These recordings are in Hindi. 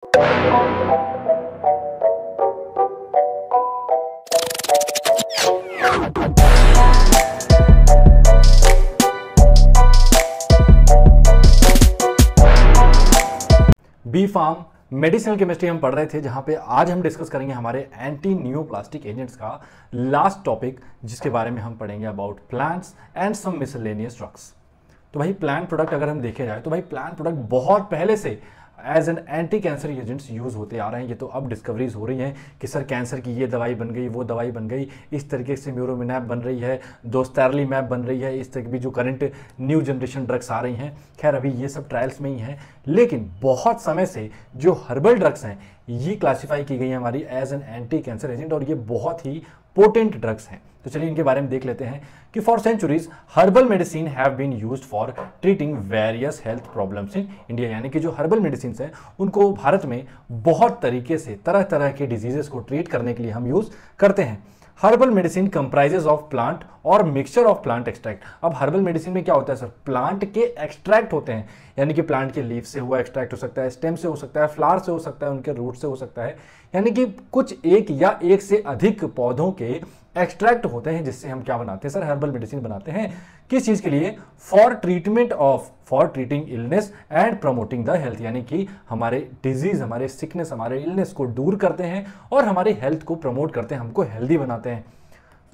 बी फार्म मेडिसिनल केमिस्ट्री हम पढ़ रहे थे, जहां पे आज हम डिस्कस करेंगे हमारे एंटी नियोप्लास्टिक एजेंट्स का लास्ट टॉपिक, जिसके बारे में हम पढ़ेंगे about plants and some miscellaneous drugs. तो भाई प्लांट प्रोडक्ट अगर हम देखे जाए तो भाई प्लांट प्रोडक्ट बहुत पहले से as an anti cancer agents use होते आ रहे हैं। ये तो अब डिस्कवरीज हो रही हैं कि सर कैंसर की ये दवाई बन गई, वो दवाई बन गई, इस तरीके से म्यूरोमिनैप बन रही है, दोस्तारलीमैप बन रही है, इस तरह की भी जो करंट न्यू जनरेशन ड्रग्स आ रही हैं। खैर अभी ये सब ट्रायल्स में ही हैं, लेकिन बहुत समय से जो हर्बल ड्रग्स हैं ये क्लासीफाई की गई हैं हमारी as an anti cancer agent, और ये बहुत ही पोटेंट ड्रग्स हैं। तो चलिए इनके बारे में देख लेते हैं कि for centuries herbal medicine have been used for treating various health problems in India. यानी कि जो हर्बल मेडिसिन हैं उनको भारत में बहुत तरीके से तरह तरह के डिजीजेस को ट्रीट करने के लिए हम यूज करते हैं। Herbal medicine comprises of plant और मिक्सचर ऑफ प्लांट एक्सट्रैक्ट। अब हर्बल मेडिसिन में क्या होता है सर, प्लांट के एक्सट्रैक्ट होते हैं, यानी कि प्लांट के लीफ से हुआ एक्सट्रैक्ट हो सकता है, स्टेम से हो सकता है, फ्लावर से हो सकता है, उनके रूट से हो सकता है, यानी कि कुछ एक या एक से अधिक पौधों के एक्सट्रैक्ट होते हैं, जिससे हम क्या बनाते हैं सर, हर्बल मेडिसिन बनाते हैं। किस चीज के लिए? For treating illness and promoting the health, यानी कि हमारे डिजीज, हमारे सिकनेस, हमारे इलनेस को दूर करते हैं और हमारे हेल्थ को प्रमोट करते हैं, हमको हेल्दी बनाते हैं।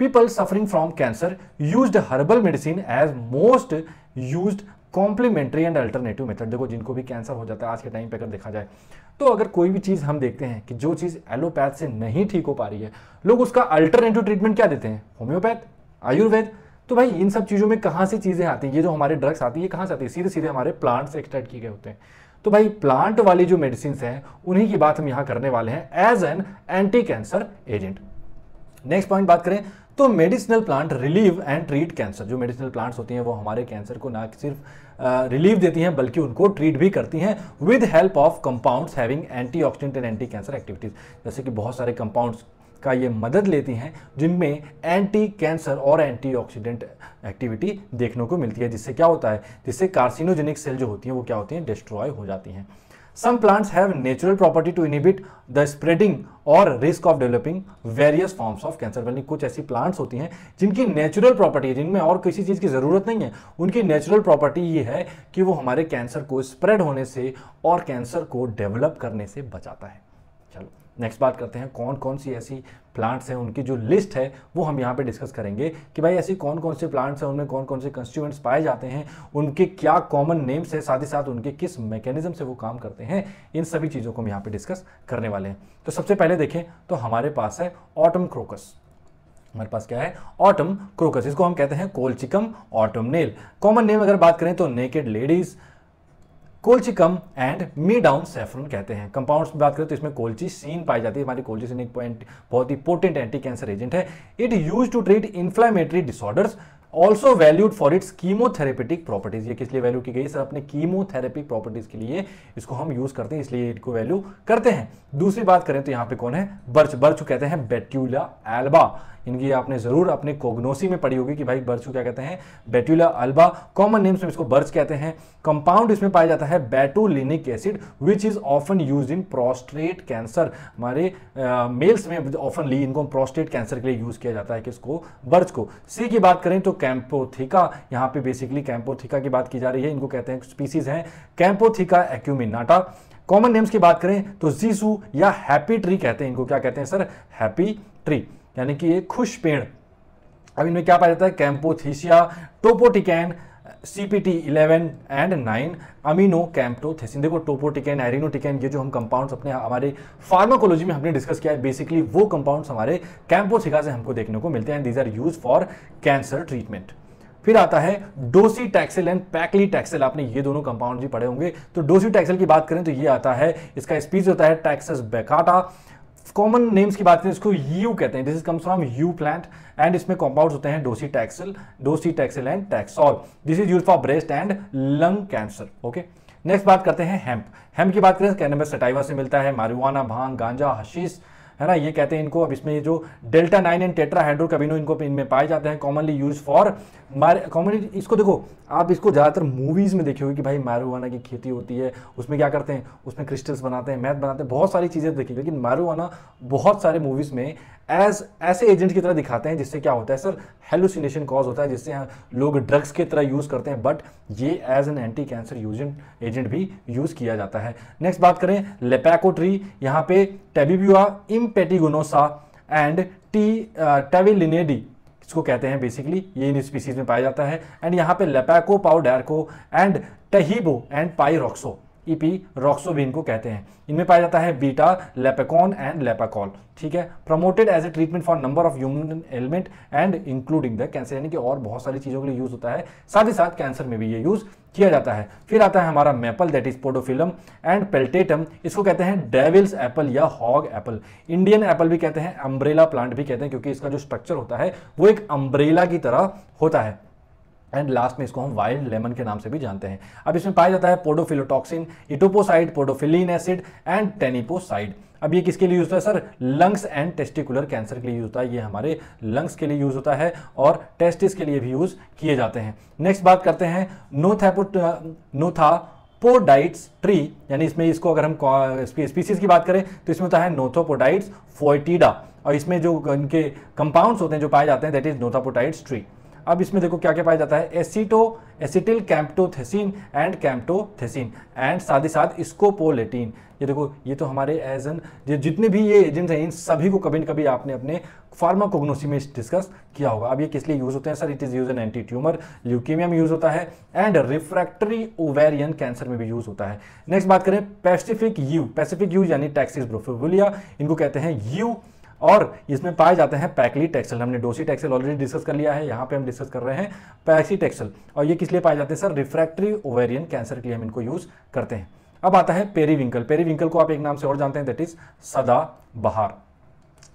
People suffering from cancer used herbal medicine as most used complementary and alternative method. देखो जिनको भी कैंसर हो जाता है आज के टाइम पे अगर देखा जाए तो अगर कोई भी चीज हम देखते हैं कि जो चीज एलोपैथ से नहीं ठीक हो पा रही है, लोग उसका अल्टरनेटिव ट्रीटमेंट क्या देते हैं? होम्योपैथ, आयुर्वेद। तो भाई इन सब चीजों में कहां से चीजें आती हैं? ये जो हमारे ड्रग्स आती है कहां से आती है? सीधे सीधे हमारे प्लांट से एक्सट्रैक्ट किए गए होते हैं। तो भाई प्लांट वाली जो मेडिसिन हैं उन्हीं की बात हम यहां करने वाले हैं as an anti cancer agent. Next point बात करें तो medicinal plant relieve and treat cancer. जो मेडिसिनल प्लांट्स होती हैं वो हमारे कैंसर को ना सिर्फ रिलीव देती हैं बल्कि उनको ट्रीट भी करती हैं with help of compounds having antioxidant and anti cancer activities. जैसे कि बहुत सारे कंपाउंड्स का ये मदद लेती हैं जिनमें एंटी कैंसर और एंटीऑक्सीडेंट एक्टिविटी देखने को मिलती है, जिससे क्या होता है, जिससे कार्सिनोजेनिक सेल जो होती हैं वो क्या होती हैं, डिस्ट्रॉय हो जाती हैं। Some plants have natural property to inhibit the spreading और risk of developing various forms of cancer। बल्कि कुछ ऐसी प्लांट्स होती हैं जिनकी नेचुरल प्रॉपर्टी है, जिनमें और किसी चीज की जरूरत नहीं है, उनकी नेचुरल प्रॉपर्टी ये है कि वो हमारे कैंसर को स्प्रेड होने से और कैंसर को डेवलप करने से बचाता है। चलो नेक्स्ट बात करते हैं कौन कौन सी ऐसी प्लांट्स हैं, उनकी जो लिस्ट है वो हम यहाँ पे डिस्कस करेंगे कि भाई ऐसी कौन कौन से प्लांट्स हैं, उनमें कौन कौन से कंस्टिट्यूएंट्स पाए जाते हैं, उनके क्या कॉमन नेम्स है, साथ ही साथ उनके किस मैकेनिज्म से वो काम करते हैं। इन सभी चीज़ों को हम यहाँ पे डिस्कस करने वाले हैं। तो सबसे पहले देखें तो हमारे पास है ऑटम क्रोकस। हमारे पास क्या है? Autumn crocus. इसको हम कहते हैं कोलचिकम ऑटमनेल। कॉमन नेम अगर बात करें तो naked ladies, colchicum and me down saffron कहते हैं। कंपाउंड्स में बात करें तो इसमें कोल्चिसीन पाई जाती है। हमारी कोल्चिसीन एक बहुत ही पोटेंट एंटी कैंसर एजेंट है। It used to treat inflammatory disorders, also valued for its chemotherapeutic properties. ये किस लिए वैल्यू की गई सर? अपने कीमोथेरेपिक प्रॉपर्टीज के लिए इसको हम यूज करते हैं, इसलिए इसको वैल्यू करते हैं। दूसरी बात करें तो यहाँ पे कौन है? बर्च। बर्च कहते हैं बेट्यूला एल्बा। इनकी आपने जरूर अपने कोग्नोसी में पढ़ी होगी कि भाई बर्च को क्या कहते हैं? बेट्यूला अल्बा। कॉमन नेम्स में इसको बर्च कहते हैं। कंपाउंड इसमें पाया जाता है betulinic acid which is often used in prostate cancer. हमारे मेल्स में ऑफनली इनको प्रोस्टेट कैंसर के लिए यूज किया जाता है। किसको? बर्च को। सी की बात करें तो कैंपोथिका। यहाँ पे बेसिकली कैंपोथिका की बात की जा रही है। इनको कहते हैं, स्पीसीज हैं कैंपोथिका एक्यूमिनाटा। कॉमन नेम्स की बात करें तो जीसू या हैप्पी ट्री कहते हैं। इनको क्या कहते हैं सर? हैप्पी ट्री, यानी कि एक खुश पेड़। अब इनमें क्या पाया जाता है? कैंपोथीसिया, टोपोटिकैन, CPT 11 एंड 9, अमीनो कैम्प्टोथेसिन। देखो टोपोटिकैन, एरिनोटिकैन, ये जो हम कंपाउंड्स अपने हमारे फार्माकोलॉजी में हमने डिस्कस किया है, बेसिकली वो कंपाउंड्स हमारे कैंपोथिका से हमको देखने को मिलते हैं। These are used for cancer treatment. फिर आता है डोसीटैक्सिल एंड पैक्लीटैक्सिल। आपने ये दोनों कंपाउंड भी पढ़े होंगे। तो डोसीटैक्सिल की बात करें तो ये आता है, इसका स्पीसीज होता है टैक्सस बेकाटा। कॉमन नेम्स की बात करें इसको यू कहते हैं। This is comes from yew plant and इसमें कंपाउंड्स होते हैं docetaxel and taxol. This is used for breast and lung cancer. Okay, next बात करते हैं हेम्प। हेम्प की बात करें कैनबिस सटाइवा से मिलता है। मारिजुआना, भांग, गांजा, हशीश, है ना, ये कहते हैं इनको। अब इसमें जो डेल्टा 9 एंड टेट्राहाइड्रोकैबिनो इनको इनमें पाए जाते हैं, कॉमनली यूज फॉर कॉमनली। इसको देखो, आप इसको ज़्यादातर मूवीज़ में देखे होगे कि भाई marijuana की खेती होती है, उसमें क्या करते हैं, उसमें क्रिस्टल्स बनाते हैं, मैथ बनाते हैं, बहुत सारी चीज़ें देखी। लेकिन marijuana बहुत सारे मूवीज़ में ऐसे एजेंट की तरह दिखाते हैं जिससे क्या होता है सर, हेलुसिनेशन कॉज होता है, जिससे लोग ड्रग्स की तरह यूज़ करते हैं, बट ये as an anti cancer agent भी यूज़ किया जाता है। नेक्स्ट बात करें लेपैको ट्री, यहाँ पे टेबिब्यूआ इम्पेटिगोनोसा एंड टेविलिनेडी इसको कहते हैं बेसिकली, ये इन स्पीसीज में पाया जाता है। एंड यहाँ पे लेपैको पाउडैरको एंड टहीबो एंड पाइरोक्सो ईपी रॉक्सोबिन को कहते हैं, इनमें पाया जाता है बीटा लेपेकॉन एंड लेपाकॉल। ठीक है, promoted as a treatment for number of human element and including the cancer, यानी कि और बहुत सारी चीजों के लिए यूज होता है, साथ ही साथ कैंसर में भी ये यूज किया जाता है। फिर आता है हमारा मैपल, दैट इज पोडोफिलम एंड पेल्टेटम, इसको कहते हैं डेविल्स एप्पल या हॉग एप्पल, इंडियन एप्पल भी कहते हैं, अम्ब्रेला प्लांट भी कहते हैं, क्योंकि इसका जो स्ट्रक्चर होता है वो एक अम्ब्रेला की तरह होता है। एंड लास्ट में इसको हम वाइल्ड लेमन के नाम से भी जानते हैं। अब इसमें पाया जाता है पोडोफिलोटॉक्सिन, इटोपोसाइड, पोडोफिलीन एसिड एंड टेनिपोसाइड। अब ये किसके लिए यूज होता है sir, lungs and testicular cancer के लिए यूज होता है, ये हमारे लंग्स के लिए यूज होता है और टेस्टिस के लिए भी यूज किए जाते हैं। नेक्स्ट बात करते हैं नोथापोडाइट्स ट्री, यानी इसमें इसको अगर हम स्पीसीज की बात करें तो इसमें होता है नोथोपोडाइट्स फोएटिडा, और इसमें जो इनके कंपाउंड्स होते हैं जो पाए जाते हैं दैट इज नोथापोडाइट्स ट्री। अब इसमें देखो क्या क्या पाया जाता है, एसिटिल कैम्प्टोथेसिन एंड कैम्प्टोथेसिन एंड साथ ही साथ स्कोपोलेटिन। ये देखो, ये तो हमारे एज एन जितने भी ये एजेंट्स हैं इन सभी को कभी न कभी आपने अपने फार्माकोग्नोसी में डिस्कस किया होगा। अब ये किस लिए यूज होते हैं sir, it is use in anti tumour, leukaemia में यूज होता है एंड रिफ्रैक्टरी ओवेरियन कैंसर में भी यूज होता है। नेक्स्ट बात करें पैसिफिक यू यानी टैक्सिस ब्रोफोबुलिया, इनको कहते हैं यू, और इसमें पाए जाते हैं पैक्लीटैक्सेल। हमने डोसीटैक्सेल ऑलरेडी डिस्कस कर लिया है, यहाँ पे हम डिस्कस कर रहे हैं पैक्सीटैक्सेल, और ये किस लिए पाए जाते हैं सर, रिफ्रैक्टरी ओवेरियन कैंसर के लिए हम इनको यूज करते हैं। अब आता है पेरीविंकल, पेरीविंकल को आप एक नाम से और जानते हैं दैट इज सदाबहार,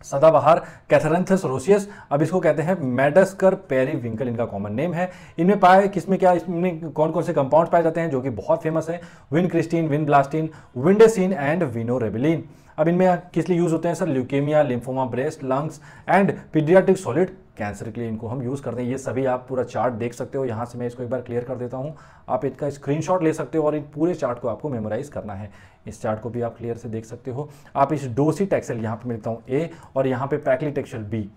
सदाबहार कैथरैंथस रोसियस। अब इसको कहते हैं मेडास्कर पेरीविंकल, इनका कॉमन नेम है। इनमें पाए किसमें क्या, इसमें कौन कौन से कंपाउंड पाए जाते हैं जो कि बहुत फेमस है, विनक्रिस्टीन, विनब्लास्टिन, विंडेसिन एंड विनोरेबिलिन। अब इनमें किस लिए यूज होते हैं sir, leukaemia, lymphoma, breast, lungs and paediatric solid cancer के लिए इनको हम यूज करते हैं। ये सभी आप पूरा चार्ट देख सकते हो, यहाँ से मैं इसको एक बार क्लियर कर देता हूँ, आप इसका स्क्रीनशॉट ले सकते हो और इन पूरे चार्ट को आपको मेमोराइज करना है। इस चार्ट को भी आप क्लियर से देख सकते हो। आप इस डोसीटैक्सेल, यहाँ पे मैं लिखता हूँ ए, और यहाँ पे पैक्लीटैक्सेल बी,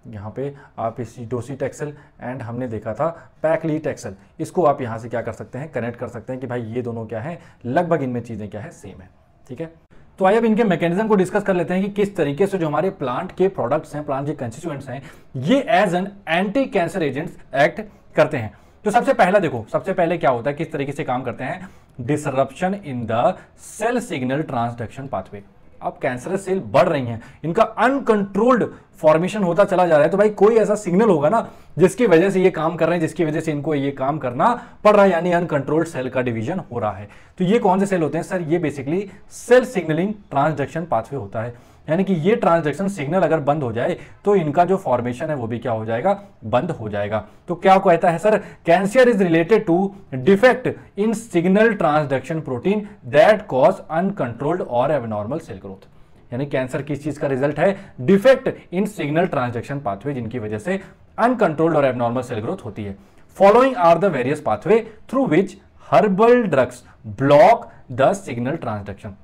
यहाँ पे आप इस डोसीटैक्सेल एंड हमने देखा था पैक्लीटैक्सेल, इसको आप यहाँ से क्या कर सकते हैं, कनेक्ट कर सकते हैं कि भाई ये दोनों क्या है, लगभग इनमें चीजें क्या है, सेम है। ठीक है, तो आइए अब इनके मैकेनिज्म को डिस्कस कर लेते हैं कि किस तरीके से जो हमारे प्लांट के प्रोडक्ट्स हैं, प्लांट के कंस्टिट्यूएंट्स हैं, ये as an anti cancer agents act करते हैं। तो सबसे पहला देखो, सबसे पहले क्या होता है, किस तरीके से काम करते हैं, disruption in the cell signal transduction pathway. अब कैंसरस सेल बढ़ रही हैं, इनका अनकंट्रोल्ड फॉर्मेशन होता चला जा रहा है, तो भाई कोई ऐसा सिग्नल होगा ना जिसकी वजह से ये काम कर रहे हैं, जिसकी वजह से इनको ये काम करना पड़ रहा है, यानी अनकंट्रोल्ड सेल का डिवीजन हो रहा है। तो ये कौन से सेल होते हैं सर, ये basically cell signalling transduction pathway होता है, यानी कि ये ट्रांसडक्शन सिग्नल अगर बंद हो जाए तो इनका जो फॉर्मेशन है वो भी क्या हो जाएगा, बंद हो जाएगा। तो क्या कहता है sir, cancer is related to defect in signal transduction protein that cause uncontrolled और एबनॉर्मल सेल ग्रोथ, यानी कैंसर किस चीज का रिजल्ट है, defect in signal transduction pathway, जिनकी वजह से अनकंट्रोल्ड और एबनॉर्मल सेल ग्रोथ होती है। Following are the various pathway through which herbal drugs block the signal transduction.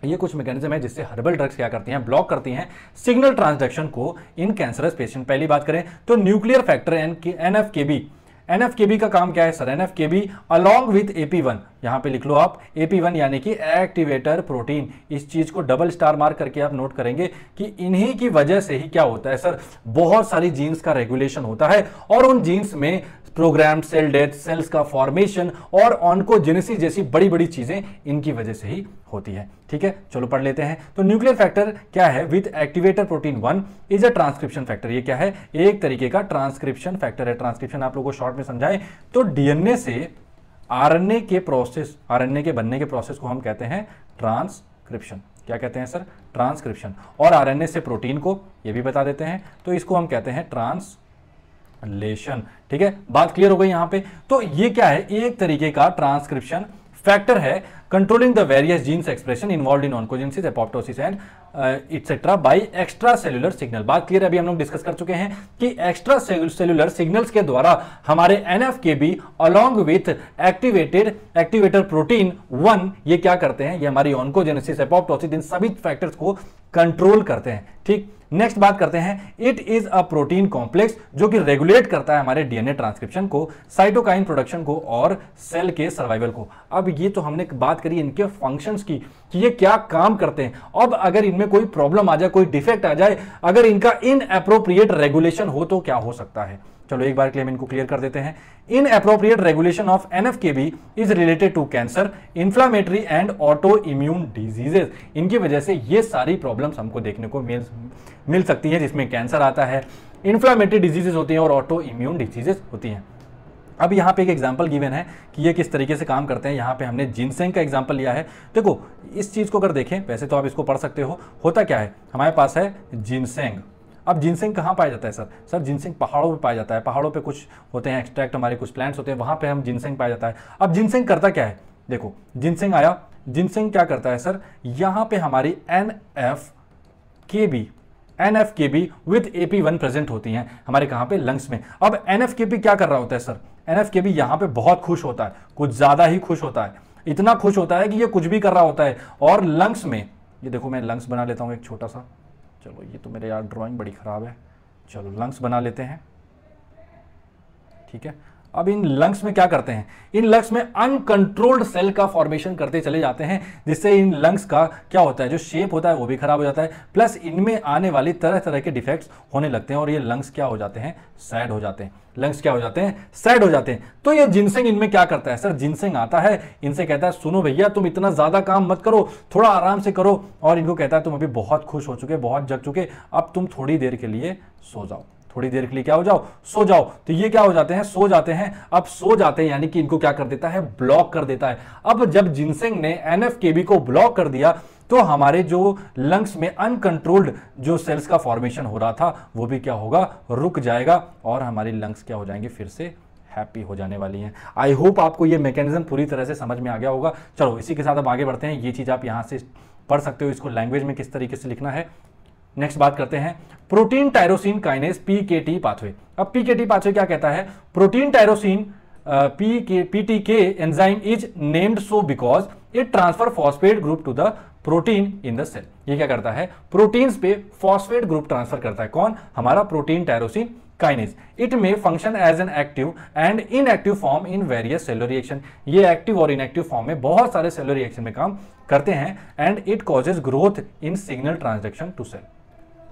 ये कुछ मैकेनिज्म है जिससे हर्बल ड्रग्स क्या करती हैं, ब्लॉक करती हैं सिग्नल ट्रांसडक्शन को इन कैंसरस पेशेंट। पहली बात करें तो न्यूक्लियर फैक्टर NF-kB, NF-kB का काम क्या है sir, NF-kB along with AP1, यहां पे लिख लो आप AP1 यानी कि एक्टिवेटर प्रोटीन। इस चीज को डबल स्टार मार्क करके आप नोट करेंगे कि इन्हीं की वजह से ही क्या होता है सर, बहुत सारी जीन्स का रेगुलेशन होता है और उन जीन्स में प्रोग्राम्ड सेल डेथ, सेल्स का फॉर्मेशन और ऑन्कोजेनेसिस जैसी बड़ी बड़ी चीजें इनकी वजह से ही होती है। ठीक है, चलो पढ़ लेते हैं। तो न्यूक्लियर फैक्टर क्या है, with activator protein 1 is a transcription factor. ये क्या है, एक तरीके का ट्रांसक्रिप्शन फैक्टर है। ट्रांसक्रिप्शन आप लोगों को शॉर्ट में समझाएं तो डीएनए से आरएनए के प्रोसेस, आरएनए के बनने के प्रोसेस को हम कहते हैं ट्रांसक्रिप्शन। क्या कहते हैं सर, ट्रांसक्रिप्शन। और आरएनए से प्रोटीन को, ये भी बता देते हैं, तो इसको हम कहते हैं ट्रांसलेशन। ठीक है, बात क्लियर हो गई यहां पे। तो ये क्या है, एक तरीके का ट्रांसक्रिप्शन फैक्टर है। Controlling the various genes expression involve in oncogenesis, apoptosis and etcetera by extra cellular signal. बात क्लियर है, अभी हम लोग डिस्कस कर चुके हैं कि एक्स्ट्रा सेलुलर सिग्नल्स के द्वारा हमारे एनएफकेबी अलोंग विथ एक्टिवेटर प्रोटीन 1 ये क्या करते हैं, ये हमारी ऑन्कोजेनेसिस, एपोप्टोसिस, इन सभी फैक्टर्स को कंट्रोल करते हैं। ठीक, नेक्स्ट बात करते हैं, it is a protein complex जो कि रेगुलेट करता है हमारे डीएनए ट्रांसक्रिप्शन को, साइटोकाइन प्रोडक्शन को और सेल के सर्वाइवल को। अब ये तो हमने बात करी इनके फंक्शंस की कि ये क्या काम करते हैं। अब अगर इनमें कोई प्रॉब्लम आ जाए, कोई डिफेक्ट आ जाए, अगर इनका इनएप्रोप्रिएट रेगुलेशन हो तो क्या हो सकता है। चलो एक बार के लिए हम इनको क्लियर कर देते हैं। Inappropriate regulation of NFKB is related to cancer, inflammatory and auto immune diseases. इनकी वजह से ये सारी प्रॉब्लम्स हमको देखने को मिल सकती है, जिसमें कैंसर आता है, इन्फ्लामेटरी डिजीजेस होती हैं और ऑटो इम्यून डिजीजेस होती हैं। अब यहाँ पे एक एग्जांपल गिवन है कि ये किस तरीके से काम करते हैं। यहाँ पे हमने जिनसेंग का एग्जांपल लिया है। देखो इस चीज को अगर देखें, वैसे तो आप इसको पढ़ सकते हो, होता क्या है, हमारे पास है जिनसेंग। अब जिनसेंग कहाँ पाया जाता है सर? सर जिनसेंग पहाड़ों पे पाया जाता है। पहाड़ों पे कुछ होते हैं एक्सट्रैक्ट, हमारे कुछ प्लांट्स होते हैं, वहाँ पे हम जिनसेंग पाया जाता है। अब जिनसेंग करता क्या है, देखो जिनसेंग आया, जिनसेंग क्या करता है सर, यहाँ पे हमारी एनएफकेबी विद AP1 प्रेजेंट होती हैं हमारे कहाँ पे, लंग्स में। अब एनएफकेबी क्या कर रहा होता है सर, एनएफकेबी यहाँ पे बहुत खुश होता है, कुछ ज्यादा ही खुश होता है, इतना खुश होता है कि ये कुछ भी कर रहा होता है। और लंग्स में, ये देखो मैं लंग्स बना लेता हूँ एक छोटा सा, चलो ये तो मेरे यार ड्राइंग बड़ी खराब है, चलो लंग्स बना लेते हैं, ठीक है। अब इन लंग्स में क्या करते हैं, इन लंग्स में अनकंट्रोल्ड सेल का फॉर्मेशन करते चले जाते हैं, जिससे इन लंग्स का क्या होता है, जो शेप होता है वो भी खराब हो जाता है, प्लस इनमें आने वाली तरह तरह के डिफेक्ट्स होने लगते हैं और ये लंग्स क्या हो जाते हैं, सैड हो जाते हैं। लंग्स क्या हो जाते हैं, सैड हो जाते हैं। तो ये जिनसेंग इनमें क्या करता है सर, जिनसेंग आता है, इनसे कहता है सुनो भैया तुम इतना ज्यादा काम मत करो, थोड़ा आराम से करो। और इनको कहता है तुम अभी बहुत खुश हो चुके, बहुत जग चुके, अब तुम थोड़ी देर के लिए सो जाओ, थोड़ी देर के लिए क्या हो जाओ, सो जाओ। तो ये क्या हो जाते हैं, सो जाते हैं। अब सो जाते हैं यानी कि इनको क्या कर देता है, ब्लॉक कर देता है। अब जब जिनसेंग ने एनएफकेबी को ब्लॉक कर दिया तो हमारे जो लंग्स में अनकंट्रोल्ड जो सेल्स का फॉर्मेशन हो रहा था वो भी क्या होगा, रुक जाएगा और हमारी लंग्स क्या हो जाएंगे, फिर से हैप्पी हो जाने वाली हैं। आई होप आपको ये मैकेनिज्म पूरी तरह से समझ में आ गया होगा। चलो इसी के साथ अब आगे बढ़ते हैं। ये चीज आप यहां से पढ़ सकते हो, इसको लैंग्वेज में किस तरीके से लिखना है। नेक्स्ट बात करते हैं protein tyrosine kinase PKT pathway. अब पीकेटी पाथवे क्या कहता है, protein tyrosine PTK enzyme is named so because it transfer phosphate group to the protein in the cell. ये क्या करता है, प्रोटीन्स पे फॉस्फेट ग्रुप ट्रांसफर करता है। कौन, हमारा प्रोटीन टायरोसिन काइनेज। इट में function as an active and inactive form in various cellular reaction. ये एक्टिव और इनएक्टिव फॉर्म में बहुत सारे सेलुलर रिएक्शन में काम करते हैं। And it causes growth in signal transduction to cell.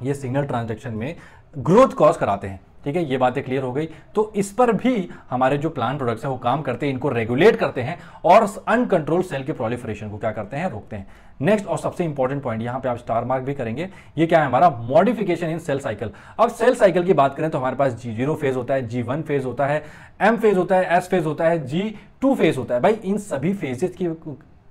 ये सिग्नल ट्रांसडक्शन में ग्रोथ कॉज कराते हैं। ठीक है, ये बातें क्लियर हो गई। तो इस पर भी हमारे जो प्लांट प्रोडक्ट्स हैं वो काम करते हैं, इनको रेगुलेट करते हैं और अनकंट्रोल सेल के प्रोलिफरेशन को क्या करते हैं, रोकते हैं। नेक्स्ट और सबसे इंपॉर्टेंट पॉइंट, यहां पे आप स्टार मार्क भी करेंगे, ये क्या है हमारा, मॉडिफिकेशन इन सेल साइकिल। अब सेल साइकिल की बात करें तो हमारे पास G0 फेज होता है, G1 फेज होता है, M फेज होता है, S फेज होता है, G2 फेज होता है। भाई इन सभी फेजेस की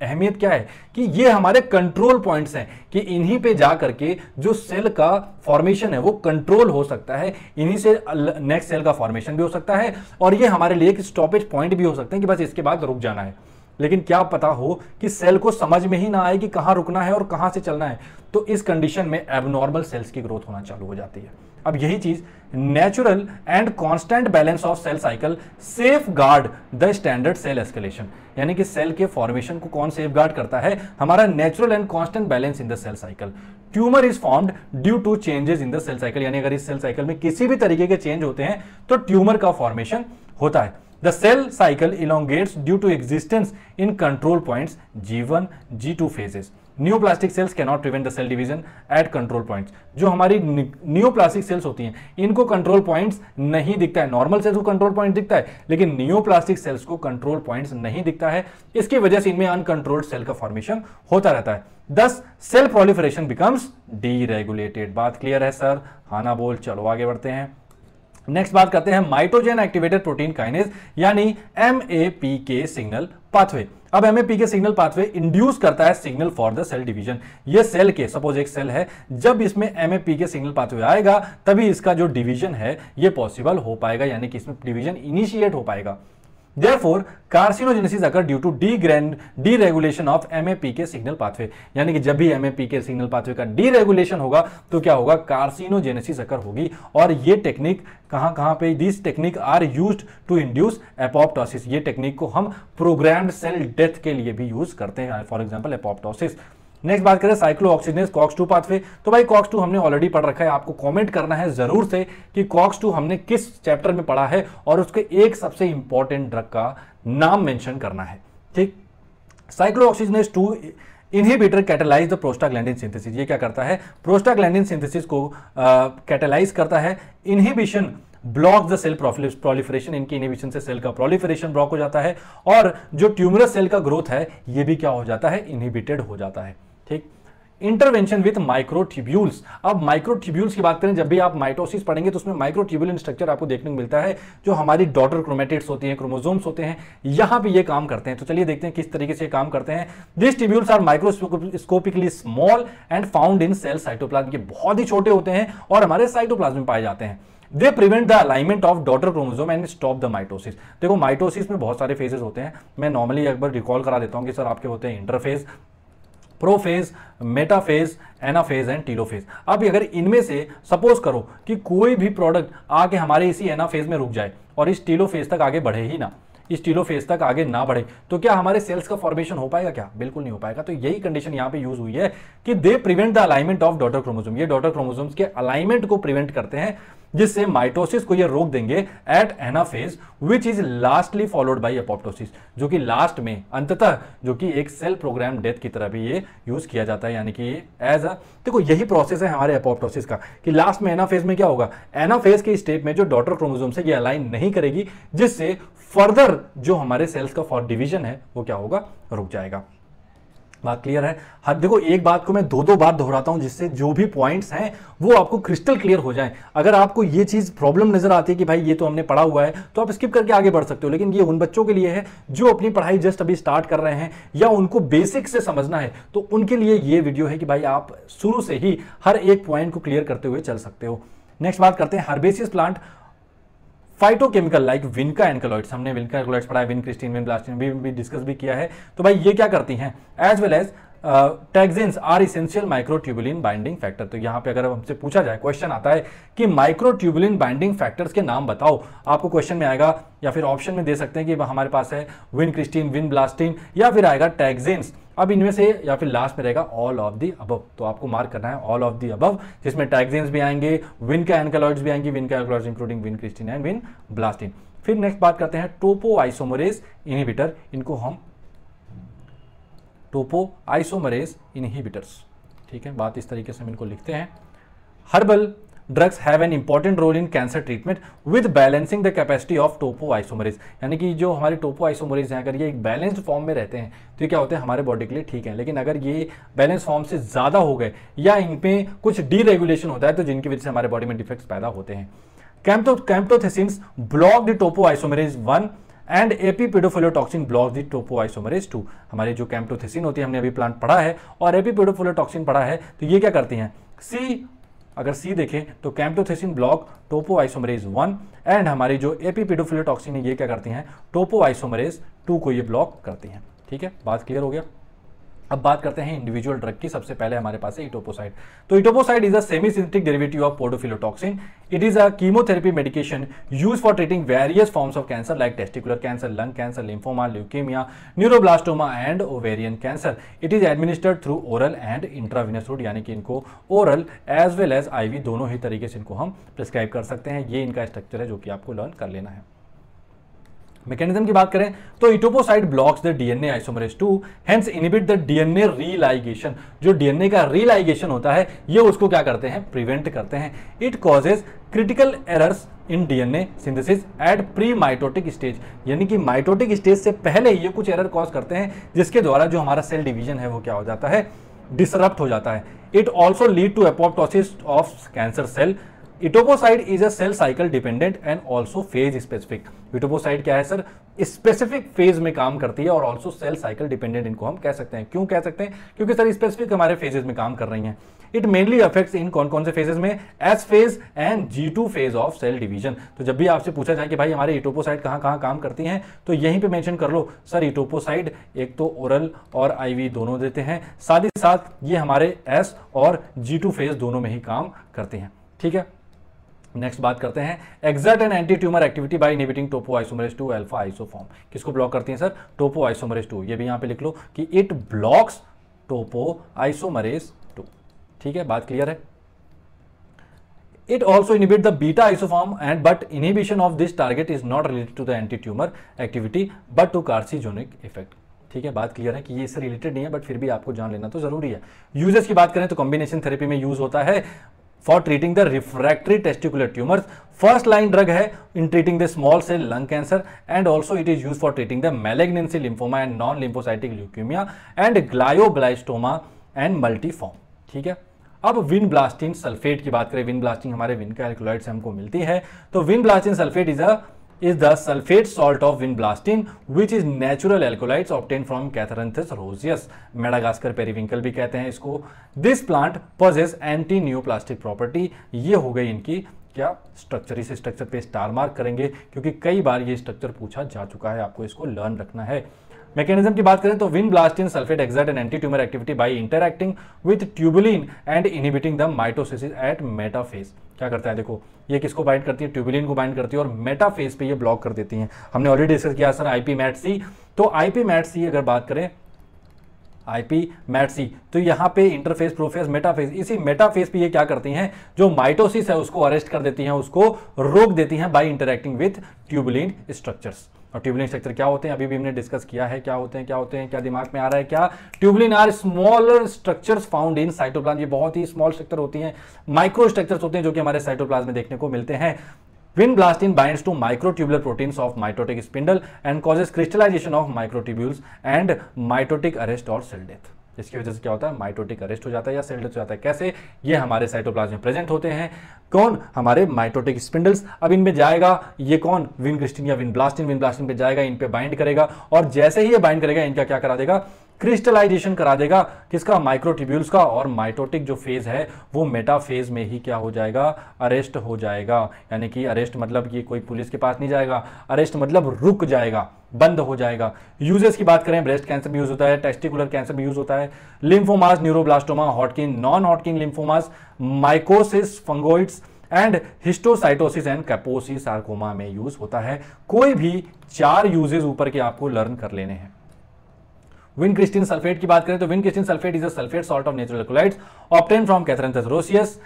अहमियत क्या है कि ये हमारे कंट्रोल पॉइंट्स हैं, कि इन्हीं पे जा करके जो सेल का फॉर्मेशन है वो कंट्रोल हो सकता है, इन्हीं से नेक्स्ट सेल का फॉर्मेशन भी हो सकता है और ये हमारे लिए एक स्टॉपेज पॉइंट भी हो सकते हैं कि बस इसके बाद रुक जाना है। लेकिन क्या पता हो कि सेल को समझ में ही ना आए कि कहां रुकना है और कहां से चलना है, तो इस कंडीशन में एबनॉर्मल सेल्स की ग्रोथ होना चालू हो जाती है। अब यही चीज natural and constant balance of cell cycle safeguard the standard cell escalation. यानी कि सेल के फॉर्मेशन को कौन सेफ गार्ड करता है, हमारा natural and constant balance in the cell cycle. Tumour is formed due to changes in the cell cycle. यानी अगर इस सेल साइकिल में किसी भी तरीके के चेंज होते हैं तो ट्यूमर का फॉर्मेशन होता है। The cell cycle elongates due to existence in control points G1, G2 phases. Neoplastic cells cannot prevent the cell division at control points. जो हमारी नियोप्लास्टिक सेल्स होती हैं इनको कंट्रोल पॉइंट्स नहीं दिखता है। नॉर्मल सेल्स को कंट्रोल पॉइंट दिखता है लेकिन नियोप्लास्टिक सेल्स को कंट्रोल पॉइंट्स नहीं दिखता है। इसकी वजह से इनमें अनकंट्रोल्ड सेल का फॉर्मेशन होता रहता है। Thus cell proliferation becomes deregulated. बात क्लियर है सर? हाँ ना बोल। चलो आगे बढ़ते हैं। नेक्स्ट बात करते हैं माइटोजेन एक्टिवेटेड प्रोटीन काइनेज यानी MAPK सिग्नल पाथवे। अब MAPK सिग्नल पाथवे इंड्यूस करता है signal for the cell division. ये सेल के, सपोज एक सेल है, जब इसमें MAPK सिग्नल पाथवे आएगा तभी इसका जो डिवीजन है ये पॉसिबल हो पाएगा, यानी कि इसमें डिवीजन इनिशिएट हो पाएगा। Therefore, carcinogenesis occur due to deregulation of MAPK signal pathway, यानी कि जब भी MAPK सिग्नल पाथवे का डीरेगुलेशन होगा तो क्या होगा, कार्सिनोजेनेसिस अकर होगी। और ये टेक्निक कहां पे, this technique are used to induce apoptosis, ये टेक्निक को हम प्रोग्राम्ड सेल डेथ के लिए भी यूज करते हैं, फॉर एग्जांपल एपोप्टोसिस। नेक्स्ट बात करें साइक्लोऑक्सीजनेस COX-2 पाथवे, तो भाई COX-2 हमने ऑलरेडी पढ़ रखा है, आपको कमेंट करना है जरूर से कि COX-2 हमने किस चैप्टर में पढ़ा है और उसके एक सबसे इंपॉर्टेंट ड्रग का नाम मेंशन करना है, ठीक। Cyclooxygenase 2 inhibitor catalyse the prostaglandin synthesis, ये क्या करता है, प्रोस्टाग्लैंडिन सिंथेसिस को कैटेलाइज करता है। Inhibition block the cell proliferation, इनकी इनहिबिशन से सेल का प्रोलिफरेशन ब्लॉक हो जाता है और जो ट्यूमरस सेल का ग्रोथ है ये भी क्या हो जाता है, इनहिबिटेड हो जाता है, ठीक। इंटरवेंशन विथ माइक्रोट्यूब्यूल्स, अब माइक्रोट्यूब्यूल्स की बात करें, जब भी आप माइटोसिस पढ़ेंगे तो उसमें माइक्रोट्यूब्यूल स्ट्रक्चर आपको देखने को मिलता है, जो हमारी डॉटर क्रोमेटिड्स होती हैं, क्रोमोसोम्स होते हैं, यहां पे ये काम करते हैं। तो चलिए देखते हैं किस तरीके से काम करते हैं। This tubules are microscopically small and found in cell cytoplasm, ये बहुत ही छोटे होते हैं और हमारे साइटोप्लाज्म में पाए जाते हैं। दे prevent the alignment of daughter chromosome and stop the mitosis. देखो माइटोसिस में बहुत सारे फेजेस होते हैं, मैं नॉर्मली एक बार रिकॉल करा देता हूं कि सर आपके होते हैं interphase, prophase, metaphase, anaphase and telophase. अब अगर इनमें से सपोज करो कि कोई भी प्रोडक्ट आके हमारे इसी एनाफेज में रुक जाए और इस टीलोफेज तक आगे बढ़े ही ना, इस टीलोफेज तक आगे ना बढ़े, तो क्या हमारे सेल्स का फॉर्मेशन हो पाएगा, क्या बिल्कुल नहीं हो पाएगा। तो यही कंडीशन यहां पे यूज हुई है कि they prevent the alignment of daughter chromosome, ये डॉटर क्रोमोसोम्स के अलाइनमेंट को प्रिवेंट करते हैं, जिससे माइटोसिस को ये रोक देंगे at anaphase which is lastly followed by apoptosis, जो कि लास्ट में अंततः जो कि एक सेल प्रोग्राम डेथ की तरह भी ये यूज किया जाता है, यानी कि एज अ, देखो यही प्रोसेस है हमारे एपोप्टोसिस का कि लास्ट में एनाफेज में क्या होगा, एनाफेज के स्टेप में जो डॉटर क्रोमोसोम से ये अलाइन नहीं करेगी, जिससे फर्दर जो हमारे सेल्स का फॉर डिवीजन है वो क्या होगा, रुक जाएगा। बात क्लियर है। हर देखो एक बात को मैं दो बार दोहराता हूं जिससे जो भी पॉइंट्स हैं वो आपको क्रिस्टल क्लियर हो जाएं। अगर आपको ये चीज प्रॉब्लम नजर आती है कि भाई ये तो हमने पढ़ा हुआ है तो आप स्किप करके आगे बढ़ सकते हो, लेकिन ये उन बच्चों के लिए है जो अपनी पढ़ाई जस्ट अभी स्टार्ट कर रहे हैं या उनको बेसिक से समझना है, तो उनके लिए ये वीडियो है कि भाई आप शुरू से ही हर एक पॉइंट को क्लियर करते हुए चल सकते हो। नेक्स्ट बात करते हैं herbaceous plant phytochemical like विनका alkaloids, हमने विनका एल्कलॉइड्स पढ़ा है, विन क्रिस्टीन, विन ब्लास्टिन भी डिस्कस भी किया है। तो भाई ये क्या करती हैं, as well as taxins are essential microtubulin binding factor. तो यहां पे अगर हमसे पूछा जाए, क्वेश्चन आता है कि माइक्रोट्यूबुलिन बाइंडिंग फैक्टर्स के नाम बताओ, आपको क्वेश्चन में आएगा या फिर ऑप्शन में दे सकते हैं कि हमारे पास है विन क्रिस्टीन, विन ब्लास्टिन या फिर आएगा टैक्सिन्स। अब इनमें से या फिर लास्ट में रहेगा ऑल ऑफ द अबव, तो आपको मार्क करना है ऑल ऑफ द अबव, जिसमें टैक्सिन्स भी आएंगे, विन का एल्कलॉइड्स भी आएंगे, vinca alkaloids including vincristine and vinblastine. फिर नेक्स्ट बात करते हैं टोपो आइसोमरेज इनहिबिटर, इनको हम टोपो आइसोमरेज इनहिबिटर्स, ठीक है, बात इस तरीके से हम इनको लिखते हैं। Herbal drugs have an important role in cancer treatment with balancing the capacity of topoisomerase, यानी कि जो हमारे टोपो आइसोमरेज हैं अगर ये एक बैलेंस्ड फॉर्म में रहते हैं तो ये क्या होते हैं, हमारे बॉडी के लिए ठीक है, लेकिन अगर ये बैलेंस फॉर्म से ज्यादा हो गए या इनमें कुछ डीरेगुलेशन होता है तो जिनकी वजह से हमारे बॉडी में डिफेक्ट्स पैदा होते हैं। Camptothecins block the topoisomerase 1 and epipodophyllotoxin block the topoisomerase 2। हमारी जो कैम्प्टोथेसिन होती है हमने अभी प्लांट पढ़ा है और एपिपेडोफिलोटॉक्सिन पढ़ा है, तो ये क्या करती हैं, अगर सी देखें तो कैम्प्टोथेसिन ब्लॉक टोपोआइसोमरेज 1 एंड हमारी जो एपिपेडोफिलोटॉक्सिन है ये क्या करती हैं, टोपोआइसोमरेज 2 को ये ब्लॉक करती हैं। ठीक है, बात क्लियर हो गया। अब बात करते हैं इंडिविजुअल ड्रग की। सबसे पहले हमारे पास है इटोपोसाइड। तो etoposide is a semi synthetic derivative of podophyllotoxin. It is a chemotherapy medication use for treating various forms of cancer like testicular cancer, lung cancer, lymphoma, leukaemia, neuroblastoma and ovarian cancer. It is administered through oral and intravenous route, यानी कि इनको oral as well as IV दोनों ही तरीके से इनको हम प्रिस्क्राइब कर सकते हैं। ये इनका स्ट्रक्चर है जो कि आपको लर्न कर लेना है। मैकेनिज्म की बात करें तो etoposide blocks the DNA isomerase 2, hence inhibit the DNA religation. जो डीएनए का रीलाइगेशन होता है ये उसको क्या करते हैं, प्रिवेंट करते हैं। It causes critical errors in DNA synthesis at pre mitotic stage, यानी कि माइटोटिक स्टेज से पहले ये कुछ एरर कॉज करते हैं जिसके द्वारा जो हमारा सेल डिवीजन है वो क्या हो जाता है, डिसरप्ट हो जाता है। It also lead to apoptosis of cancer cell. Etoposide is a cell cycle dependent and also phase specific. Etoposide क्या है सर, स्पेसिफिक फेज में काम करती है और ऑल्सो सेल साइकिल डिपेंडेंट इनको हम कह सकते हैं। क्यों कह सकते हैं, क्योंकि सर स्पेसिफिक हमारे फेजेस में काम कर रही हैं। इट मेनली अफेक्ट्स इन कौन कौन से फेजेस में, S phase and G2 phase of cell division. तो जब भी आपसे पूछा जाए कि भाई हमारे इटोपोसाइट कहां कहां काम करती हैं, तो यहीं पे मेंशन कर लो सर इटोपोसाइट एक तो ओरल और आईवी दोनों देते हैं, साथ ही साथ ये हमारे एस और G2 फेज दोनों में ही काम करते हैं। ठीक है, नेक्स्ट बात करते हैं exert and anti tumour activity by inhibiting topoisomerase 2 alpha isoform. किसको ब्लॉक करती हैं सर? टोपोआइसोमरेज 2। ये भी यहां पे लिख लो कि इट ब्लॉक्स टोपोआइसोमरेज 2। ठीक है, बात क्लियर है। It also inhibit the beta isoform but inhibition of this target is not related to the anti-tumor activity but to carcinogenic effect। ठीक है, बात क्लियर है कि ये इससे रिलेटेड नहीं है, बट फिर भी आपको जान लेना तो जरूरी है। यूजेस की बात करें तो कॉम्बिनेशन थेरेपी में यूज होता है for treating the refractory testicular tumours. First line drug है in treating the small cell lung cancer and also it is use for treating the malignancy lymphoma and non lymphocytic leukaemia and glioblastoma and multiform. ठीक है, अब विनब्लास्टिन सल्फेट की बात करें, विनब्लास्टिन हमारे विन के एल्कलॉइड से हमको मिलती है, तो vinblastine sulphate is the sulfate salt of vinblastin which is natural alkaloids obtained from Catharanthus roseus, Madagascar periwinkle भी कहते हैं इसको। This plant possess anti neoplastic property। ये हो गई इनकी क्या स्ट्रक्चर, इस स्ट्रक्चर पे स्टार मार्क करेंगे क्योंकि कई बार ये स्ट्रक्चर पूछा जा चुका है, आपको इसको लर्न रखना है। मैकेनिज्म की बात करें तो vinblastine sulphate exert an anti tumour activity by interacting with tubulin and inhibiting the mitosis at metaphase. क्या करता है देखो, ये किसको बाइंड करती है? ट्यूबुलिन को बाइंड करती है और मेटाफेज पे ये ब्लॉक कर देती हैं। हमने ऑलरेडी डिस्कस किया सर IP-MAT-C। तो IP-MAT-C अगर बात करें IP-MAT-C तो यहाँ पे इंटरफेस, प्रोफेज, मेटाफेज, इसी मेटाफेज पे ये क्या करती हैं, जो माइटोसिस है उसको अरेस्ट कर देती हैं, उसको रोक देती हैं by interacting with tubulin structures. और ट्यूबुलिन स्ट्रक्चर क्या होते हैं अभी भी हमने डिस्कस किया है, क्या होते हैं, क्या दिमाग में आ रहा है क्या? Tubulin are smaller structures found in cytoplasm. ये बहुत ही स्मॉल स्ट्रक्चर होती हैं, माइक्रो स्ट्रक्चर्स होते हैं जो कि हमारे साइटोप्लाज्म में देखने को मिलते हैं। Vinblastin binds to microtubular proteins of mitotic spindle and causes crystallization of microtubules and mitotic arrest और cell death। इसकी वजह से क्या होता है? माइटोटिक अरेस्ट हो जाता है या सेल डेथ हो जाता है। कैसे? ये हमारे साइटोप्लाज्म में प्रेजेंट होते हैं। कौन? हमारे माइटोटिक स्पिंडल्स। अब इनमें जाएगा ये कौन? विनक्रिस्टिन या विनब्लास्टिन पे जाएगा, इन पे बाइंड करेगा और जैसे ही ये बाइंड करेगा इनका क्या करा देगा? क्रिस्टलाइजेशन करा देगा। किसका? माइक्रोट्यूब्यूल्स का। और माइटोटिक जो फेज है वो मेटाफेज में ही क्या हो जाएगा? अरेस्ट हो जाएगा। यानी कि अरेस्ट मतलब कि कोई पुलिस के पास नहीं जाएगा, अरेस्ट मतलब रुक जाएगा, बंद हो जाएगा। यूजेस की बात करें, ब्रेस्ट कैंसर में यूज होता है, टेस्टिकुलर कैंसर में यूज होता है, lymphomas, neuroblastoma, Hodgkin, non Hodgkin lymphomas, mycosis fungoides and histiocytosis and Kaposi sarcoma में यूज होता है। कोई भी 4 यूजेस ऊपर के आपको लर्न कर लेने हैं। विनक्रिस्टिन सल्फेट की बात करें तो vincristine sulphate is a sulphate salt of natural alkaloids obtained from catharanthus roseus.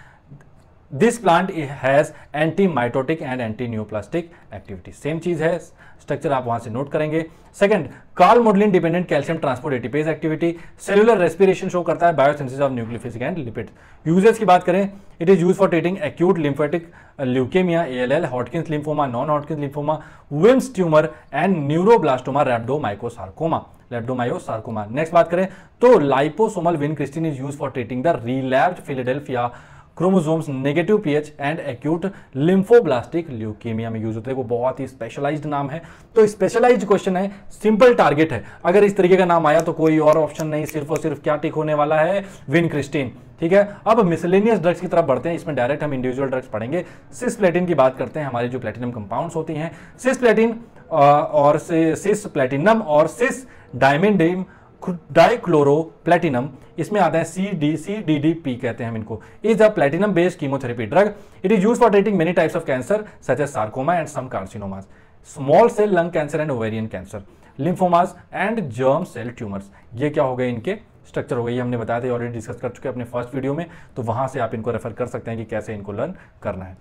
This plant has anti mitotic and anti neoplastic activity. Same चीज है, स्ट्रक्चर आप वहां से नोट करेंगे। Second, calmodulin dependent calcium transport ATPase activity, cellular respiration show करता है, biosynthesis of nucleophilic and lipid. Uses की बात करें, it is use for treating acute lymphatic leukaemia ALL, Hodgkin's lymphoma, non हॉटकिंस lymphoma, Wilms tumour and neuroblastoma, rhabdomyosarcoma. Next बात करें तो liposomal vincristine is use for treating the relapsed Philadelphia chromosomes negative PH and acute lymphoblastic leukaemia में यूज होते हैं। वो बहुत ही स्पेशलाइज्ड नाम है, तो स्पेशलाइज्ड क्वेश्चन है, सिंपल टारगेट है। अगर इस तरीके का नाम आया तो कोई और ऑप्शन नहीं, सिर्फ और सिर्फ क्या टिक होने वाला है? विनक्रिस्टिन। ठीक है, अब मिसलेनियस ड्रग्स की तरफ बढ़ते हैं। इसमें डायरेक्ट हम इंडिविजुअल ड्रग्स पढ़ेंगे। सिसप्लेटिन की बात करते हैं, हमारी जो प्लेटिनम कंपाउंड्स होती हैं, सिसप्लेटिन और सिसप्लेटिनम और सिस डाइमेंडियम डाइक्लोरोप्लेटिनम, इसमें आता है CDDP कहते हैं हम इनको। Is a platinum based chemotherapy drug. It is used for treating many types of cancer such as sarcoma and some carcinomas, small cell lung cancer and ovarian cancer, lymphomas and germ cell tumours. ये क्या हो गए? इनके स्ट्रक्चर हो गई। हमने बताया था, ऑलरेडी डिस्कस कर चुके हैं अपने फर्स्ट वीडियो में, तो वहां से आप इनको रेफर कर सकते हैं कि कैसे इनको लर्न करना है।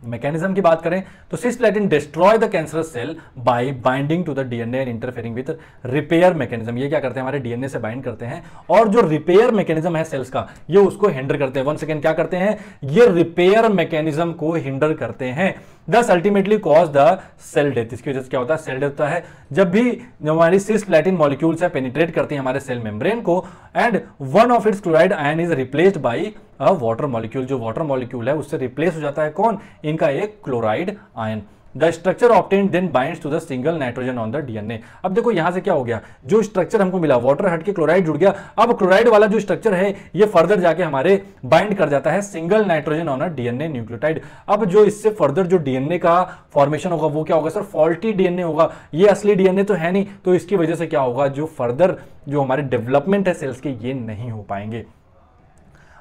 मैकेनिज्म की बात करें तो cisplatin destroy the cancerous cell by binding to the DNA and interfering with repair mechanism. ये क्या करते हैं? हमारे DNA से बाइंड करते हैं और जो रिपेयर मैकेनिज्म है सेल्स का, ये उसको हिंडर करते हैं। वन सेकेंड, क्या करते हैं? ये रिपेयर मैकेनिज्म को हिंडर करते हैं, thus ultimately cause the cell death. इसकी वजह से क्या होता है? सेल डेथ होता है जब भी हमारी सिसप्लेटिन मॉलिक्यूल्स है पेनिट्रेट करती है हमारे सेल मेम्ब्रेन को and one of its chloride ion is replaced by a water molecule. जो वाटर मॉलिक्यूल है उससे रिप्लेस हो जाता है कौन? इनका एक chloride ion. The structure obtained then binds to the single nitrogen on the DNA. अब देखो यहां से क्या हो गया, जो स्ट्रक्चर हमको मिला वाटर हट के क्लोराइड जुड़ गया, अब क्लोराइड वाला जो स्ट्रक्चर है ये फर्दर जाके हमारे बाइंड कर जाता है single nitrogen on a DNA nucleotide. अब जो इससे फर्दर जो डीएनए का फॉर्मेशन होगा वो क्या होगा सर, फॉल्टी डीएनए होगा। ये असली डीएनए तो है नहीं, तो इसकी वजह से क्या होगा, जो फर्दर जो हमारे डेवलपमेंट है सेल्स के ये नहीं हो पाएंगे।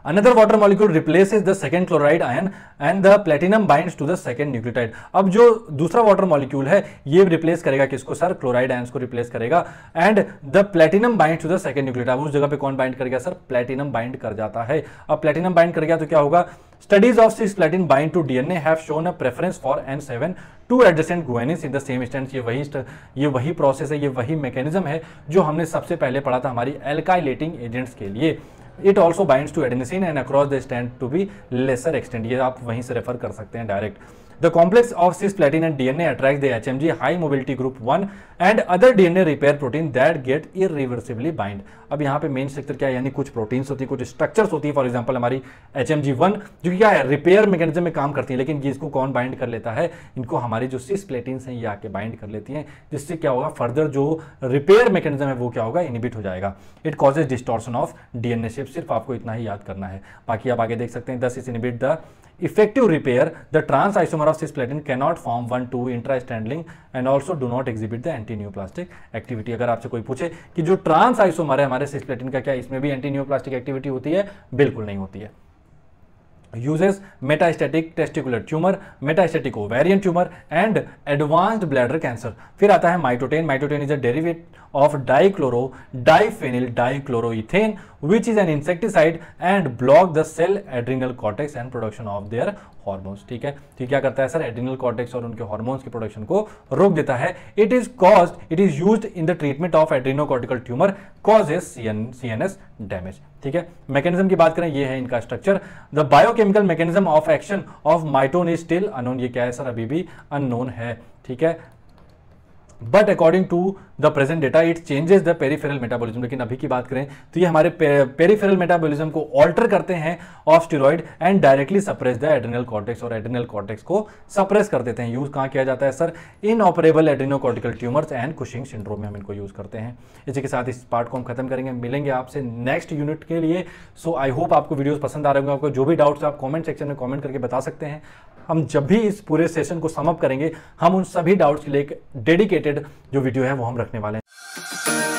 Another water molecule replaces the second chloride ion and the platinum binds to the second nucleotide। अब जो दूसरा वाटर मॉलिक्यूल है ये रिप्लेस करेगा किसको सर, क्लोराइड आयंस को रिप्लेस करेगा, and the platinum binds to the second nucleotide. उस जगह पे कौन बाइंड करेगा सर, प्लेटिनम बाइंड कर जाता है। अब प्लेटिनम बाइंड कर गया तो क्या होगा, studies of cisplatin bind to DNA have shown a preference for N7 two adjacent guanines in the same strand. ये वही प्रोसेस है, ये वही मैकेनिज्म है जो हमने सबसे पहले पढ़ा था हमारी एल्काइलेटिंग एजेंट्स के लिए। It also binds to adenosine and across the strand to be lesser extent। ये आप वहीं से रेफर कर सकते हैं direct. The complex of cisplatin and DNA attracts the HMG high mobility group 1 and other DNA repair protein that get irreversibly bind। अब यहाँ पे मेन स्ट्रक्चर क्या है, यानी कुछ प्रोटीन्स होती है, कुछ स्ट्रक्चर्स होती है, फॉर एग्जांपल हमारी HMG1 जो क्या है रिपेयर मैकेनिज्म में काम करती है, लेकिन ये इसको कौन बाइंड कर लेता है, इनको हमारी जो सिस्प्लेटिन्स हैं ये आके बाइंड कर लेती हैं, जिससे क्या होगा फर्दर जो रिपेयर मैकेनिज्म है वो क्या होगा, इनहिबिट हो जाएगा। It causes distortion of DNA shape. सिर्फ आपको इतना ही याद करना है, बाकी आप आगे देख सकते हैं। दस is inhibit the effective repair, the trans isomer of cisplatin cannot form 1,2 intrastranding and also do not exhibit the anti-neoplastic activity। अगर आपसे कोई पूछे कि जो ट्रांस आइसोमर है हमारे सिस्प्लेटिन का, क्या इसमें भी एंटी एक्टिविटी होती है, बिल्कुल नहीं होती है। uses metastatic testicular tumor, metastatic ovarian tumor and advanced bladder cancer। फिर आता है mitotane. Mitotane is a derivate of diphenyl dichloroethane which is an insecticide and block the cell adrenal cortex and production of their hormones। ठीक है, तो क्या करता है सर, एड्रिनल कॉर्टेक्स और उनके हार्मोन्स की प्रोडक्शन को रोक देता है। It is used in the treatment of adrenocortical tumour causes CNS damage. ठीक है, मैकेनिज्म की बात करें, ये है इनका structure. The biochemical mechanism of action of mitotane is still unknown. ये क्या है सर, अभी भी अननोन है। ठीक है, but according to the present data it changes the peripheral metabolism. लेकिन अभी की बात करें तो ये हमारे पेरिफेरल मेटाबॉलिज्म को ऑल्टर करते हैं of steroid and directly suppress the adrenal cortex, और एड्रिनल कॉर्टेक्स को सप्रेस कर देते हैं। यूज कहाँ किया जाता है sir, inoperable adrenocortical tumours and Cushing syndrome में हम इनको यूज करते हैं। इसी के साथ इस पार्ट को हम खत्म करेंगे, मिलेंगे आपसे नेक्स्ट यूनिट के लिए। सो आई होप आपको वीडियोस पसंद आ रहे होंगे। आपको जो भी डाउट्स आप कमेंट सेक्शन में कमेंट करके बता सकते हैं। हम जब भी इस पूरे सेशन को समअप करेंगे, हम उन सभी डाउट्स के लिए एक डेडिकेटेड जो वीडियो है वो हम रखने वाले हैं।